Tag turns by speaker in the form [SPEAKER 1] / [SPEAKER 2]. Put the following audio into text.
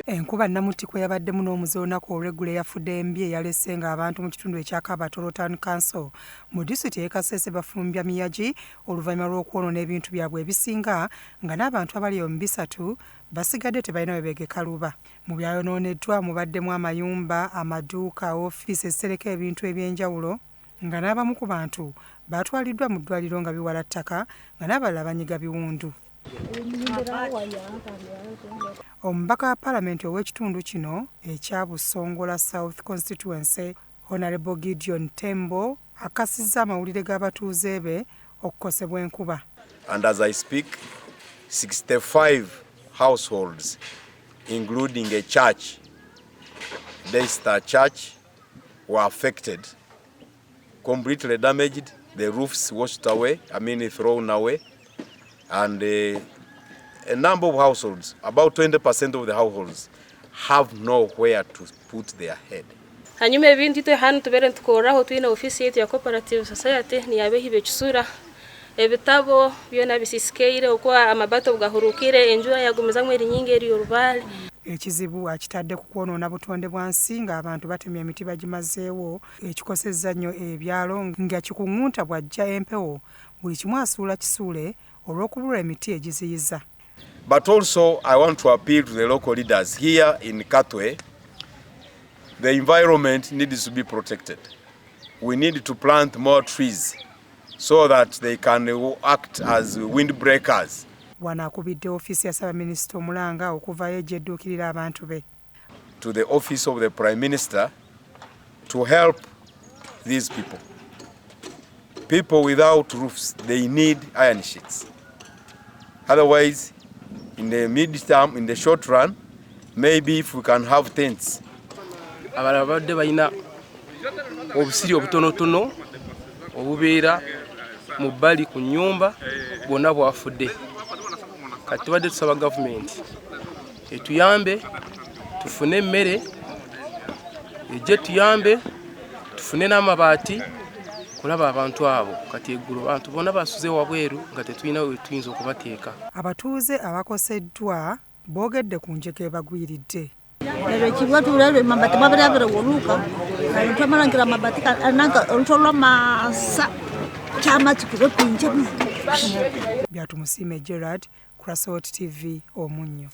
[SPEAKER 1] Enkuba Namutikwa yabaddemu n'omuzoonako olw'eggulu eyafudde embi eyalese ng'abantu mu kitundu ekya Kabatolo Town Council mu disitulikiti y'e Kasese bafumbya miyagi oluvannyuma lw'okwonoona ebintu byabwe ebisinga nga n'abantu abali mu 3 basigadde tebalina we beegeka luba. Mu byayonooneddwa mubaddemu amayumba, amaduuka, ofiisi ezitereka ebintu eby'enjawulo nga n'abamu ku bantu baatwaliddwa mu ddwaliro nga biwala ttaka nga n'abalala banyiga biwundu. Omubaka wa Paalamenti ow'ekitundu kino ekya Busongola South Constituency, Honorable Gideon Tembo, akasizza amawulire g'abatuuze be okukosebwa enkuba.
[SPEAKER 2] And as I speak, 65 households, including a church, Daystar Church, were affected, completely damaged, the roofs washed away, thrown away, and a number of households, about 20% of the households, have nowhere to put their head.
[SPEAKER 3] Hanyuma ebintu ite hano tubere tukoraho twina ofisi yetu ya Cooperative Society ni yabehi becusura ebitabo byona bisisikeire okwa amabato bwahurukire enjura yagumiza mweri nyingi eri yorubale.
[SPEAKER 1] Ekizibu akitadde ku kwonoona butonde bwansi ng'abantu batemya emiti bagimazeewo ekikosezza nnyo ebyalo nga kikuŋŋunta bw'ajja empewo buli kimu asuula kisuule olw'okubulwa emiti egiziyiza.
[SPEAKER 2] But also I want to appeal to the local leaders here in Katwe. The environment needs to be protected. We need to plant more trees so that they can act as windbreakers.
[SPEAKER 1] Wanakubidde ofiisi ya Ssaabaminisita Omulanga okuvaayo ejjedduukirira abantu be.
[SPEAKER 2] To the office of the Prime Minister to help these people. People without roofs, they need iron sheets. Otherwise, in the mid-term, in the short run, maybe if we can have tents.
[SPEAKER 4] Abalabadde bayina obusiri obutonotono obubeera mu bbali ku nnyumba bwonna bwafudde. Kati tubadde tusaba gavumenti etuyambe tufune emmere, ejje tuyambe tufune n'amabaati kulaba abantu abo. Kati eggulu abantu bonna basuze wabweru nga tetulina we tuyinza okubateeka.
[SPEAKER 1] Abatuuze abakoseddwa boogedde ku njeko ebagwiridde.
[SPEAKER 5] Ekibuga tulere mabati babirabira woluka ntumalangira mabati ananga ntolwa masa chama kikiro kunje.
[SPEAKER 1] Byatumusiime Gerard, Crossroads TV, Omunyo.